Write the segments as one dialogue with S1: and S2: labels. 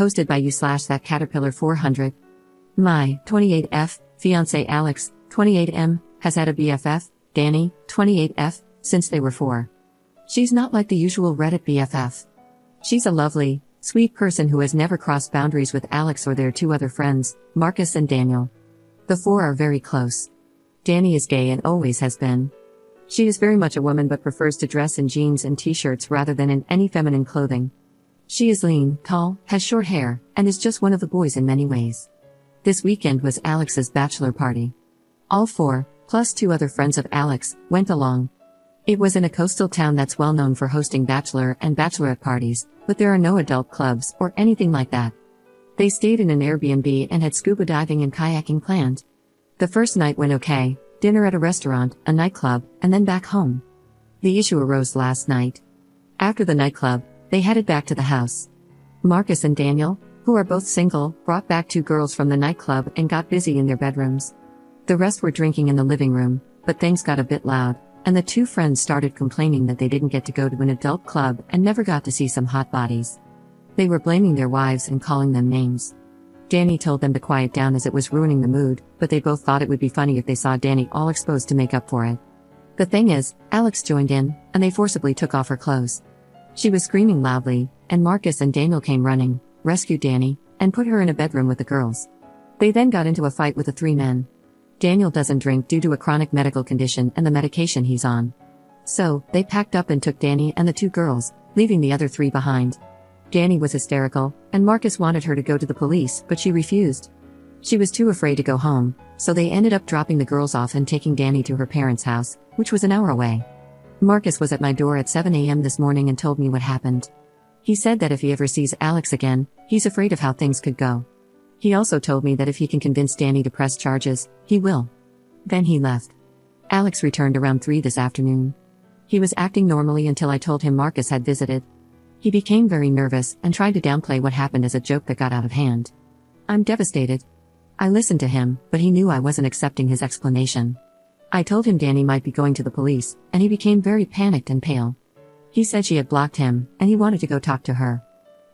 S1: hosted by you/that Caterpillar 400. My 28F fiancé Alex, 28M, has had a BFF, Danny, 28F, since they were 4. She's not like the usual Reddit BFF. She's a lovely, sweet person who has never crossed boundaries with Alex or their 2 other friends, Marcus and Daniel. The 4 are very close. Danny is gay and always has been. She is very much a woman but prefers to dress in jeans and t-shirts rather than in any feminine clothing. She is lean, tall, has short hair, and is just one of the boys in many ways. This weekend was Alex's bachelor party. All 4, plus 2 other friends of Alex, went along. It was in a coastal town that's well known for hosting bachelor and bachelorette parties, but there are no adult clubs or anything like that. They stayed in an Airbnb and had scuba diving and kayaking planned. The first night went okay, dinner at a restaurant, a nightclub, and then back home. The issue arose last night. After the nightclub, they headed back to the house. Marcus and Daniel, who are both single, brought back 2 girls from the nightclub and got busy in their bedrooms. The rest were drinking in the living room, but things got a bit loud, and the 2 friends started complaining that they didn't get to go to an adult club and never got to see some hot bodies. They were blaming their wives and calling them names. Danny told them to quiet down as it was ruining the mood, but they both thought it would be funny if they saw Danny all exposed to make up for it. The thing is, Alex joined in, and they forcibly took off her clothes. She was screaming loudly, and Marcus and Daniel came running, rescued Danny, and put her in a bedroom with the girls. They then got into a fight with the 3 men. Daniel doesn't drink due to a chronic medical condition and the medication he's on. So, they packed up and took Danny and the 2 girls, leaving the other 3 behind. Danny was hysterical, and Marcus wanted her to go to the police, but she refused. She was too afraid to go home, so they ended up dropping the girls off and taking Danny to her parents' house, which was an hour away. Marcus was at my door at 7 a.m. this morning and told me what happened. He said that if he ever sees Alex again, he's afraid of how things could go. He also told me that if he can convince Danny to press charges, he will. Then he left. Alex returned around 3 this afternoon. He was acting normally until I told him Marcus had visited. He became very nervous and tried to downplay what happened as a joke that got out of hand. I'm devastated. I listened to him, but he knew I wasn't accepting his explanation. I told him Danny might be going to the police, and he became very panicked and pale. He said she had blocked him, and he wanted to go talk to her.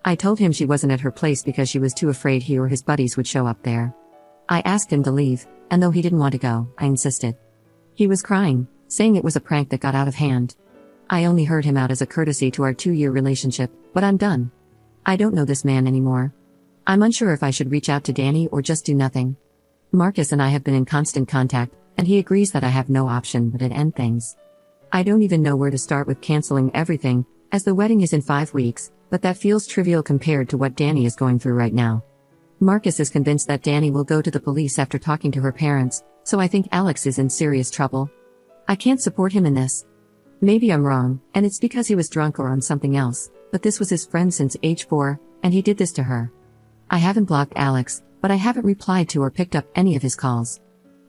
S1: I told him she wasn't at her place because she was too afraid he or his buddies would show up there. I asked him to leave, and though he didn't want to go, I insisted. He was crying, saying it was a prank that got out of hand. I only heard him out as a courtesy to our 2-year relationship, but I'm done. I don't know this man anymore. I'm unsure if I should reach out to Danny or just do nothing. Marcus and I have been in constant contact, and he agrees that I have no option but to end things. I don't even know where to start with canceling everything, as the wedding is in 5 weeks, but that feels trivial compared to what Danny is going through right now. Marcus is convinced that Danny will go to the police after talking to her parents, so I think Alex is in serious trouble. I can't support him in this. Maybe I'm wrong, and it's because he was drunk or on something else, but this was his friend since age 4, and he did this to her. I haven't blocked Alex, but I haven't replied to or picked up any of his calls.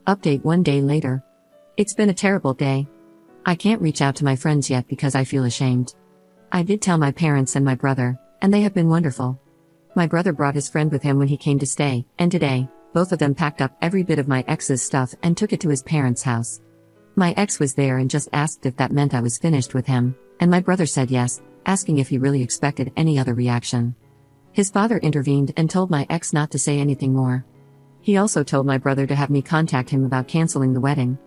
S1: Update 1 day later. It's been a terrible day. I can't reach out to my friends yet because I feel ashamed. I did tell my parents and my brother, and they have been wonderful. My brother brought his friend with him when he came to stay, and today, both of them packed up every bit of my ex's stuff and took it to his parents' house. My ex was there and just asked if that meant I was finished with him, and my brother said yes, asking if he really expected any other reaction. His father intervened and told my ex not to say anything more. He also told my brother to have me contact him about canceling the wedding.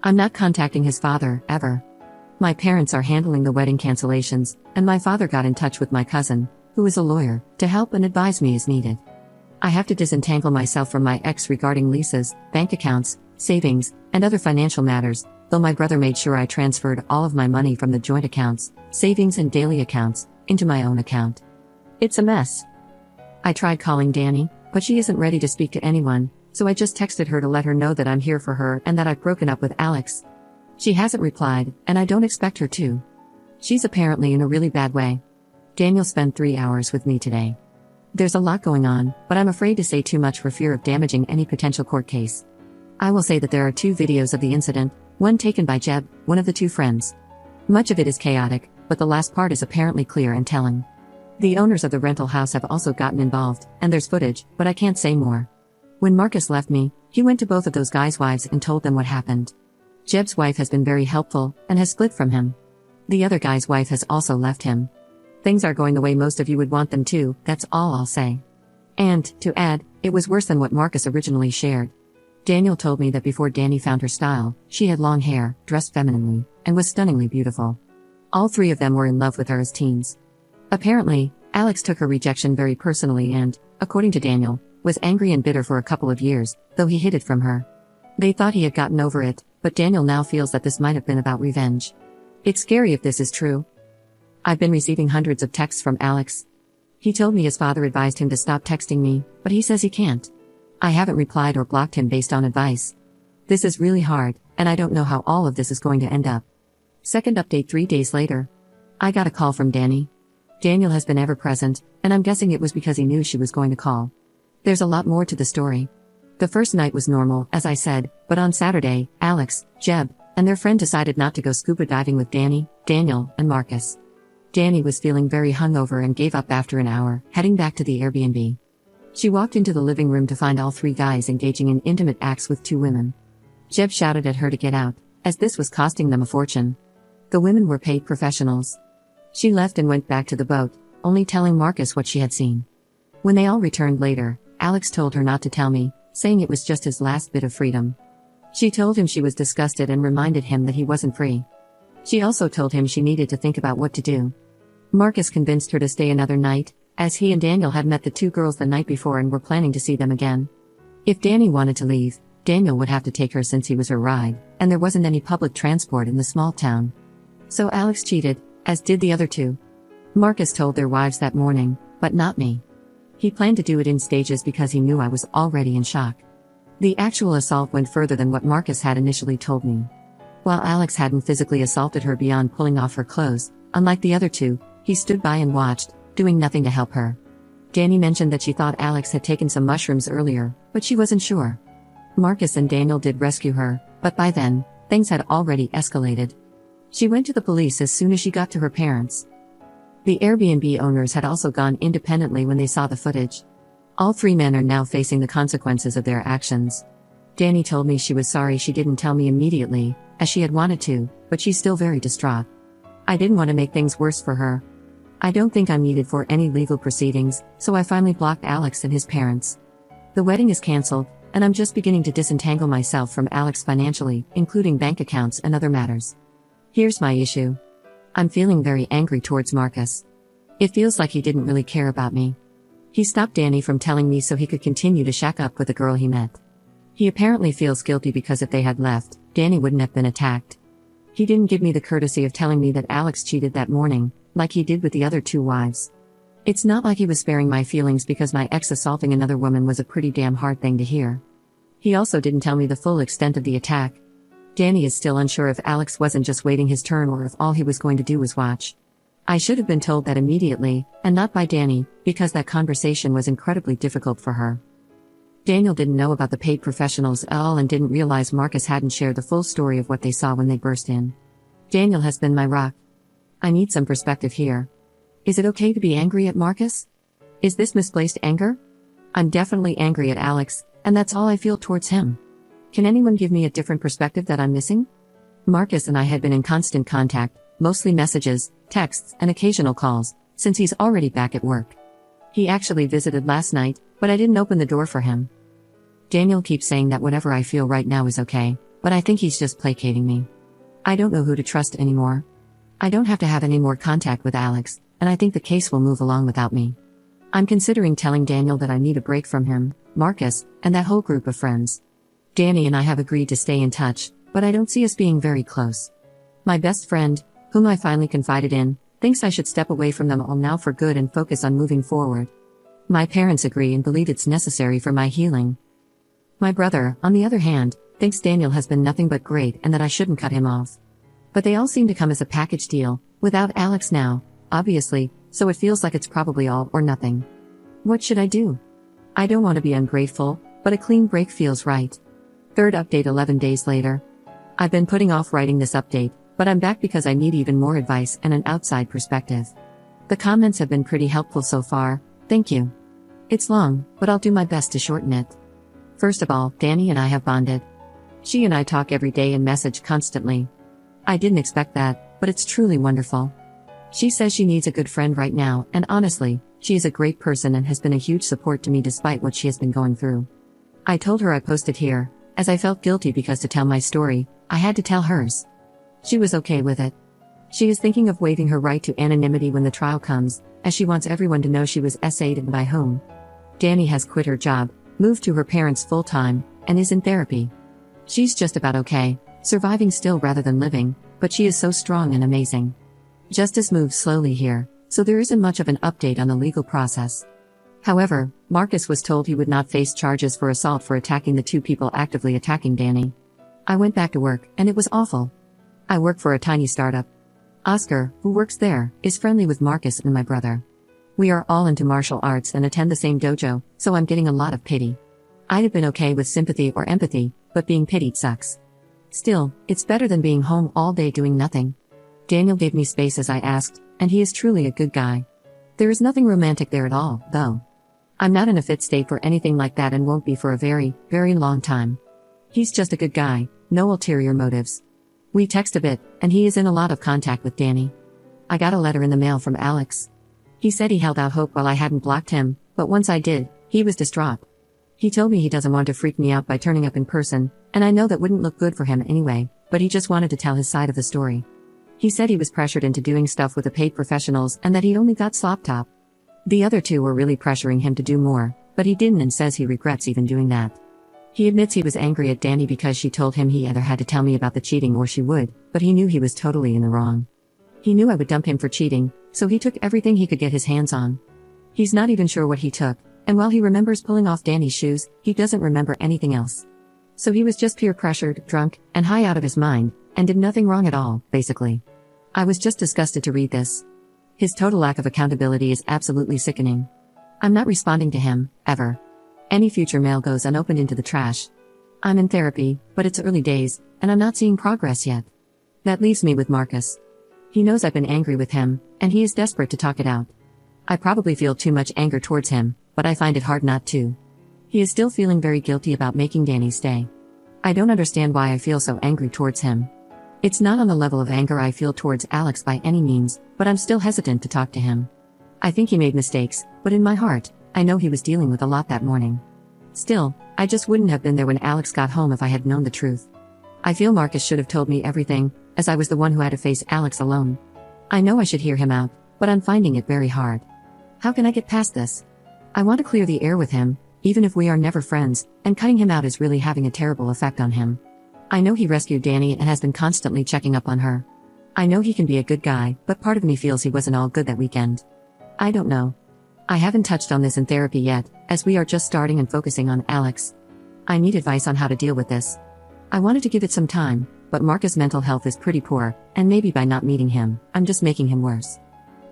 S1: I'm not contacting his father, ever. My parents are handling the wedding cancellations, and my father got in touch with my cousin, who is a lawyer, to help and advise me as needed. I have to disentangle myself from my ex regarding leases, bank accounts, savings, and other financial matters, though my brother made sure I transferred all of my money from the joint accounts, savings and daily accounts, into my own account. It's a mess. I tried calling Danny, but she isn't ready to speak to anyone, so I just texted her to let her know that I'm here for her and that I've broken up with Alex. She hasn't replied, and I don't expect her to. She's apparently in a really bad way. Daniel spent 3 hours with me today. There's a lot going on, but I'm afraid to say too much for fear of damaging any potential court case. I will say that there are 2 videos of the incident, one taken by Jeb, one of the 2 friends. Much of it is chaotic, but the last part is apparently clear and telling. The owners of the rental house have also gotten involved, and there's footage, but I can't say more. When Marcus left me, he went to both of those guys' wives and told them what happened. Jeb's wife has been very helpful, and has split from him. The other guy's wife has also left him. Things are going the way most of you would want them to, that's all I'll say. And, to add, it was worse than what Marcus originally shared. Daniel told me that before Danny found her style, she had long hair, dressed femininely, and was stunningly beautiful. All three of them were in love with her as teens. Apparently, Alex took her rejection very personally and, according to Daniel, was angry and bitter for a couple of years, though he hid it from her. They thought he had gotten over it, but Daniel now feels that this might have been about revenge. It's scary if this is true. I've been receiving hundreds of texts from Alex. He told me his father advised him to stop texting me, but he says he can't. I haven't replied or blocked him based on advice. This is really hard, and I don't know how all of this is going to end up. Second update 3 days later. I got a call from Danny. Daniel has been ever present, and I'm guessing it was because he knew she was going to call. There's a lot more to the story. The first night was normal, as I said, but on Saturday, Alex, Jeb, and their friend decided not to go scuba diving with Danny, Daniel, and Marcus. Danny was feeling very hungover and gave up after an hour, heading back to the Airbnb. She walked into the living room to find all three guys engaging in intimate acts with two women. Jeb shouted at her to get out, as this was costing them a fortune. The women were paid professionals. She left and went back to the boat, only telling Marcus what she had seen. When they all returned later, Alex told her not to tell me, saying it was just his last bit of freedom. She told him she was disgusted and reminded him that he wasn't free. She also told him she needed to think about what to do. Marcus convinced her to stay another night, as he and Daniel had met the two girls the night before and were planning to see them again. If Danny wanted to leave, Daniel would have to take her since he was her ride, and there wasn't any public transport in the small town. So Alex cheated, as did the other two. Marcus told their wives that morning, but not me. He planned to do it in stages because he knew I was already in shock. The actual assault went further than what Marcus had initially told me. While Alex hadn't physically assaulted her beyond pulling off her clothes, unlike the other two, he stood by and watched, doing nothing to help her. Danny mentioned that she thought Alex had taken some mushrooms earlier, but she wasn't sure. Marcus and Daniel did rescue her, but by then, things had already escalated. She went to the police as soon as she got to her parents. The Airbnb owners had also gone independently when they saw the footage. All three men are now facing the consequences of their actions. Danny told me she was sorry she didn't tell me immediately, as she had wanted to, but she's still very distraught. I didn't want to make things worse for her. I don't think I'm needed for any legal proceedings, so I finally blocked Alex and his parents. The wedding is cancelled, and I'm just beginning to disentangle myself from Alex financially, including bank accounts and other matters. Here's my issue. I'm feeling very angry towards Marcus. It feels like he didn't really care about me. He stopped Danny from telling me so he could continue to shack up with the girl he met. He apparently feels guilty because if they had left, Danny wouldn't have been attacked. He didn't give me the courtesy of telling me that Alex cheated that morning, like he did with the other two wives. It's not like he was sparing my feelings because my ex assaulting another woman was a pretty damn hard thing to hear. He also didn't tell me the full extent of the attack. Danny is still unsure if Alex wasn't just waiting his turn or if all he was going to do was watch. I should have been told that immediately, and not by Danny, because that conversation was incredibly difficult for her. Daniel didn't know about the paid professionals at all and didn't realize Marcus hadn't shared the full story of what they saw when they burst in. Daniel has been my rock. I need some perspective here. Is it okay to be angry at Marcus? Is this misplaced anger? I'm definitely angry at Alex, and that's all I feel towards him. Can anyone give me a different perspective that I'm missing? Marcus and I had been in constant contact, mostly messages, texts, and occasional calls, since he's already back at work. He actually visited last night, but I didn't open the door for him. Daniel keeps saying that whatever I feel right now is okay, but I think he's just placating me. I don't know who to trust anymore. I don't have to have any more contact with Alex, and I think the case will move along without me. I'm considering telling Daniel that I need a break from him, Marcus, and that whole group of friends. Danny and I have agreed to stay in touch, but I don't see us being very close. My best friend, whom I finally confided in, thinks I should step away from them all now for good and focus on moving forward. My parents agree and believe it's necessary for my healing. My brother, on the other hand, thinks Daniel has been nothing but great and that I shouldn't cut him off. But they all seem to come as a package deal, without Alex now, obviously, so it feels like it's probably all or nothing. What should I do? I don't want to be ungrateful, but a clean break feels right. Third update 11 days later. I've been putting off writing this update, but I'm back because I need even more advice and an outside perspective. The comments have been pretty helpful so far, thank you. It's long, but I'll do my best to shorten it. First of all, Danny and I have bonded. She and I talk every day and message constantly. I didn't expect that, but it's truly wonderful. She says she needs a good friend right now, and honestly, She is a great person and has been a huge support to me despite what she has been going through. I told her I posted here, as I felt guilty because to tell my story, I had to tell hers. She was okay with it. She is thinking of waiving her right to anonymity when the trial comes, as she wants everyone to know she was SA'd and by whom. Dani has quit her job, moved to her parents full-time, and is in therapy. She's just about okay, surviving still rather than living, but she is so strong and amazing. Justice moves slowly here, so there isn't much of an update on the legal process. However, Marcus was told he would not face charges for assault for attacking the two people actively attacking Dani. I went back to work, and it was awful. I work for a tiny startup. Oscar, who works there, is friendly with Marcus and my brother. We are all into martial arts and attend the same dojo, so I'm getting a lot of pity. I'd have been okay with sympathy or empathy, but being pitied sucks. Still, it's better than being home all day doing nothing. Daniel gave me space as I asked, and he is truly a good guy. There is nothing romantic there at all, though. I'm not in a fit state for anything like that and won't be for a very, very long time. He's just a good guy, no ulterior motives. We text a bit, and he is in a lot of contact with Dani. I got a letter in the mail from Alex. He said he held out hope while I hadn't blocked him, but once I did, he was distraught. He told me he doesn't want to freak me out by turning up in person, and I know that wouldn't look good for him anyway, but he just wanted to tell his side of the story. He said he was pressured into doing stuff with the paid professionals and that he only got slop top. The other two were really pressuring him to do more, but he didn't and says he regrets even doing that. He admits he was angry at Dani because she told him he either had to tell me about the cheating or she would, but he knew he was totally in the wrong. He knew I would dump him for cheating, so he took everything he could get his hands on. He's not even sure what he took, and while he remembers pulling off Dani's shoes, he doesn't remember anything else. So he was just peer pressured, drunk, and high out of his mind, and did nothing wrong at all, basically. I was just disgusted to read this. His total lack of accountability is absolutely sickening. I'm not responding to him, ever. Any future mail goes unopened into the trash. I'm in therapy, but it's early days, and I'm not seeing progress yet. That leaves me with Marcus. He knows I've been angry with him, and he is desperate to talk it out. I probably feel too much anger towards him, but I find it hard not to. He is still feeling very guilty about making Dani stay. I don't understand why I feel so angry towards him. It's not on the level of anger I feel towards Alex by any means, but I'm still hesitant to talk to him. I think he made mistakes, but in my heart, I know he was dealing with a lot that morning. Still, I just wouldn't have been there when Alex got home if I had known the truth. I feel Marcus should have told me everything, as I was the one who had to face Alex alone. I know I should hear him out, but I'm finding it very hard. How can I get past this? I want to clear the air with him, even if we are never friends, and cutting him out is really having a terrible effect on him. I know he rescued Dani and has been constantly checking up on her. I know he can be a good guy, but part of me feels he wasn't all good that weekend. I don't know. I haven't touched on this in therapy yet, as we are just starting and focusing on Alex. I need advice on how to deal with this. I wanted to give it some time, but Marcus' mental health is pretty poor, and maybe by not meeting him, I'm just making him worse.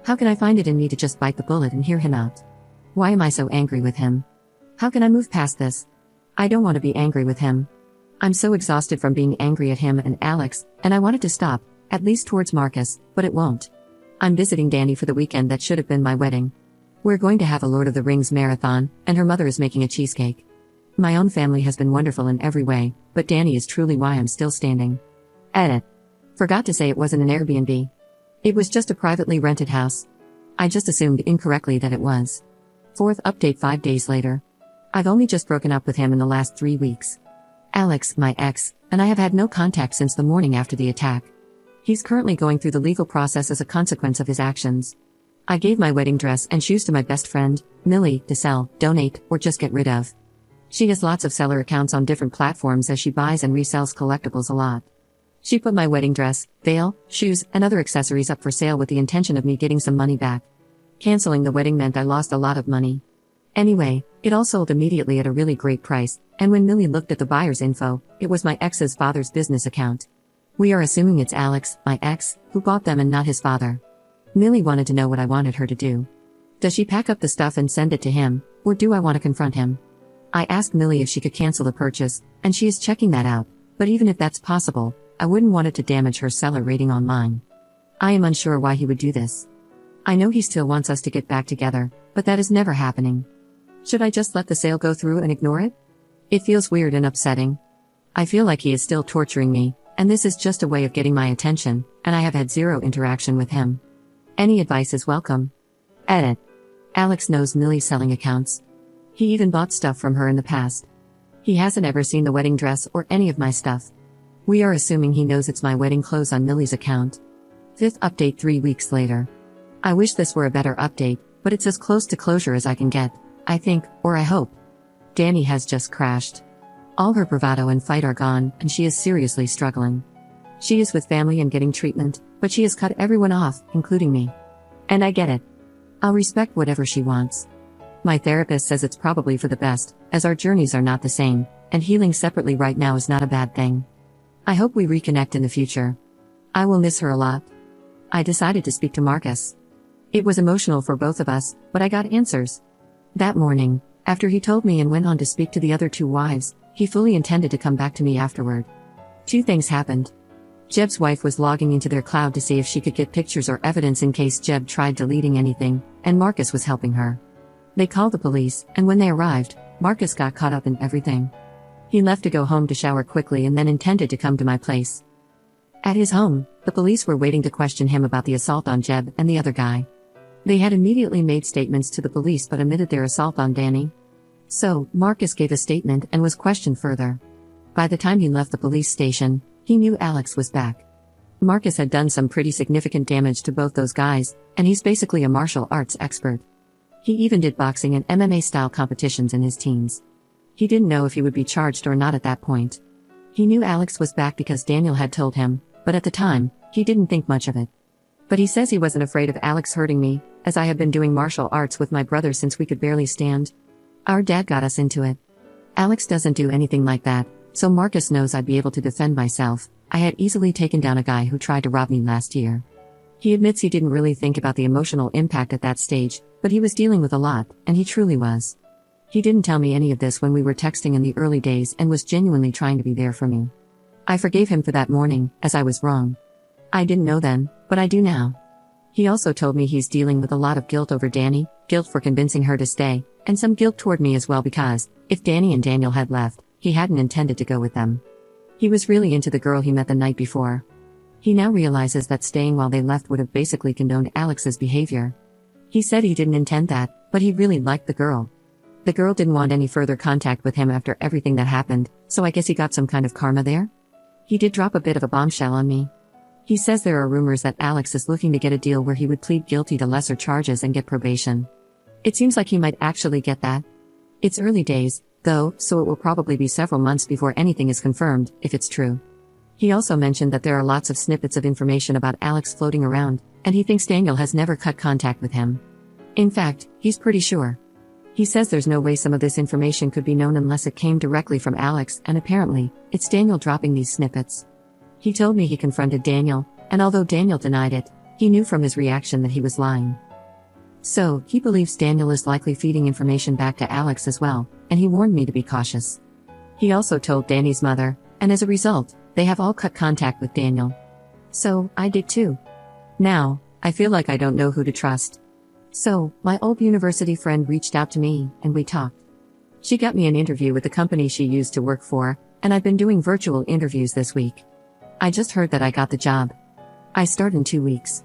S1: How can I find it in me to just bite the bullet and hear him out? Why am I so angry with him? How can I move past this? I don't want to be angry with him. I'm so exhausted from being angry at him and Alex, and I want it to stop, at least towards Marcus, but it won't. I'm visiting Dani for the weekend that should have been my wedding. We're going to have a Lord of the Rings marathon, and her mother is making a cheesecake. My own family has been wonderful in every way, but Dani is truly why I'm still standing. Edit. Forgot to say it wasn't an Airbnb. It was just a privately rented house. I just assumed incorrectly that it was. Fourth update 5 days later. I've only just broken up with him in the last 3 weeks. Alex, my ex, and I have had no contact since the morning after the attack. He's currently going through the legal process as a consequence of his actions. I gave my wedding dress and shoes to my best friend, Millie, to sell, donate, or just get rid of. She has lots of seller accounts on different platforms as she buys and resells collectibles a lot. She put my wedding dress, veil, shoes, and other accessories up for sale with the intention of me getting some money back. Canceling the wedding meant I lost a lot of money. Anyway, it all sold immediately at a really great price, and when Millie looked at the buyer's info, it was my ex's father's business account. We are assuming it's Alex, my ex, who bought them and not his father. Millie wanted to know what I wanted her to do. Does she pack up the stuff and send it to him, or do I want to confront him? I asked Millie if she could cancel the purchase, and she is checking that out, but even if that's possible, I wouldn't want it to damage her seller rating online. I am unsure why he would do this. I know he still wants us to get back together, but that is never happening. Should I just let the sale go through and ignore it? It feels weird and upsetting. I feel like he is still torturing me, and this is just a way of getting my attention, and I have had zero interaction with him. Any advice is welcome. Edit. Alex knows Millie's selling accounts. He even bought stuff from her in the past. He hasn't ever seen the wedding dress or any of my stuff. We are assuming he knows it's my wedding clothes on Millie's account. 5th update 3 weeks later. I wish this were a better update, but it's as close to closure as I can get, I think, or I hope. Danny has just crashed. All her bravado and fight are gone, and she is seriously struggling. She is with family and getting treatment, but she has cut everyone off, including me. And I get it. I'll respect whatever she wants. My therapist says it's probably for the best, as our journeys are not the same, and healing separately right now is not a bad thing. I hope we reconnect in the future. I will miss her a lot. I decided to speak to Marcus. It was emotional for both of us, but I got answers. That morning, after he told me and went on to speak to the other 2 wives, he fully intended to come back to me afterward. 2 things happened. Jeb's wife was logging into their cloud to see if she could get pictures or evidence in case Jeb tried deleting anything, and Marcus was helping her. They called the police, and when they arrived, Marcus got caught up in everything. He left to go home to shower quickly and then intended to come to my place. At his home, the police were waiting to question him about the assault on Jeb and the other guy. They had immediately made statements to the police but omitted their assault on Danny. So, Marcus gave a statement and was questioned further. By the time he left the police station, he knew Alex was back. Marcus had done some pretty significant damage to both those guys, and he's basically a martial arts expert. He even did boxing and MMA-style competitions in his teens. He didn't know if he would be charged or not at that point. He knew Alex was back because Daniel had told him, but at the time, he didn't think much of it. But he says he wasn't afraid of Alex hurting me, as I have been doing martial arts with my brother since we could barely stand. Our dad got us into it. Alex doesn't do anything like that, so Marcus knows I'd be able to defend myself. I had easily taken down a guy who tried to rob me last year. He admits he didn't really think about the emotional impact at that stage, but he was dealing with a lot, and he truly was. He didn't tell me any of this when we were texting in the early days and was genuinely trying to be there for me. I forgave him for that morning, as I was wrong. I didn't know then, but I do now. He also told me he's dealing with a lot of guilt over Danny, guilt for convincing her to stay, and some guilt toward me as well because, if Danny and Daniel had left, he hadn't intended to go with them. He was really into the girl he met the night before. He now realizes that staying while they left would have basically condoned Alex's behavior. He said he didn't intend that, but he really liked the girl. The girl didn't want any further contact with him after everything that happened, so I guess he got some kind of karma there? He did drop a bit of a bombshell on me. He says there are rumors that Alex is looking to get a deal where he would plead guilty to lesser charges and get probation. It seems like he might actually get that. It's early days, though, so it will probably be several months before anything is confirmed, if it's true. He also mentioned that there are lots of snippets of information about Alex floating around, and he thinks Daniel has never cut contact with him. In fact, he's pretty sure. He says there's no way some of this information could be known unless it came directly from Alex, and apparently, it's Daniel dropping these snippets. He told me he confronted Daniel, and although Daniel denied it, he knew from his reaction that he was lying. So, he believes Daniel is likely feeding information back to Alex as well, and he warned me to be cautious. He also told Danny's mother, and as a result, they have all cut contact with Daniel. So, I did too. Now, I feel like I don't know who to trust. So, my old university friend reached out to me, and we talked. She got me an interview with the company she used to work for, and I've been doing virtual interviews this week. I just heard that I got the job. I start in 2 weeks.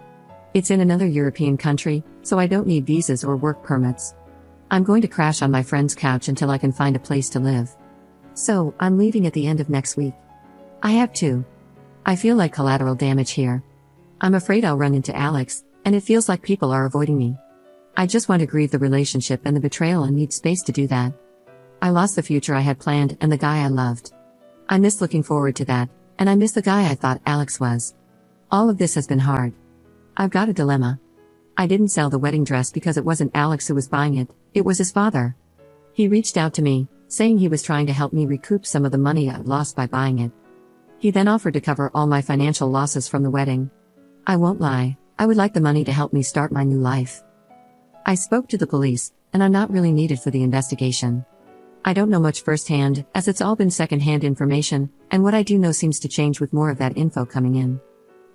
S1: It's in another European country, so I don't need visas or work permits. I'm going to crash on my friend's couch until I can find a place to live. So, I'm leaving at the end of next week. I have to. I feel like collateral damage here. I'm afraid I'll run into Alex, and it feels like people are avoiding me. I just want to grieve the relationship and the betrayal and need space to do that. I lost the future I had planned and the guy I loved. I miss looking forward to that, and I miss the guy I thought Alex was. All of this has been hard. I've got a dilemma. I didn't sell the wedding dress because it wasn't Alex who was buying it, it was his father. He reached out to me, saying he was trying to help me recoup some of the money I'd lost by buying it. He then offered to cover all my financial losses from the wedding. I won't lie, I would like the money to help me start my new life. I spoke to the police, and I'm not really needed for the investigation. I don't know much firsthand, as it's all been second-hand information, and what I do know seems to change with more of that info coming in.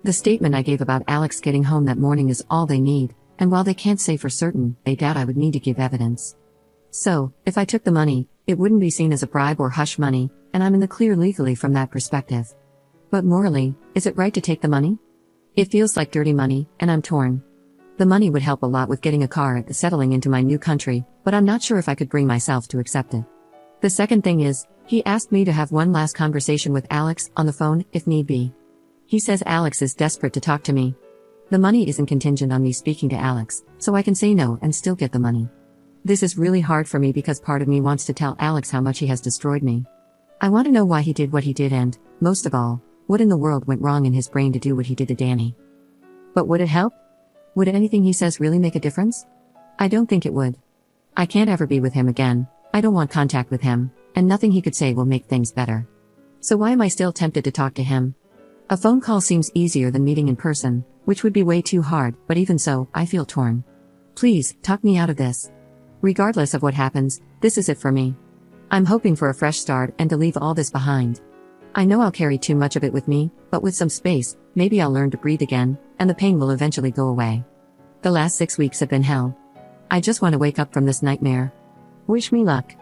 S1: The statement I gave about Alex getting home that morning is all they need, and while they can't say for certain, they doubt I would need to give evidence. So, if I took the money, it wouldn't be seen as a bribe or hush money, and I'm in the clear legally from that perspective. But morally, is it right to take the money? It feels like dirty money, and I'm torn. The money would help a lot with getting a car and settling into my new country, but I'm not sure if I could bring myself to accept it. The second thing is, he asked me to have one last conversation with Alex on the phone, if need be. He says Alex is desperate to talk to me. The money isn't contingent on me speaking to Alex, so I can say no and still get the money. This is really hard for me because part of me wants to tell Alex how much he has destroyed me. I want to know why he did what he did and, most of all, what in the world went wrong in his brain to do what he did to Danny. But would it help? Would anything he says really make a difference? I don't think it would. I can't ever be with him again, I don't want contact with him, and nothing he could say will make things better. So why am I still tempted to talk to him? A phone call seems easier than meeting in person, which would be way too hard, but even so, I feel torn. Please, talk me out of this. Regardless of what happens, this is it for me. I'm hoping for a fresh start and to leave all this behind. I know I'll carry too much of it with me, but with some space, maybe I'll learn to breathe again, and the pain will eventually go away. The last 6 weeks have been hell. I just want to wake up from this nightmare. Wish me luck.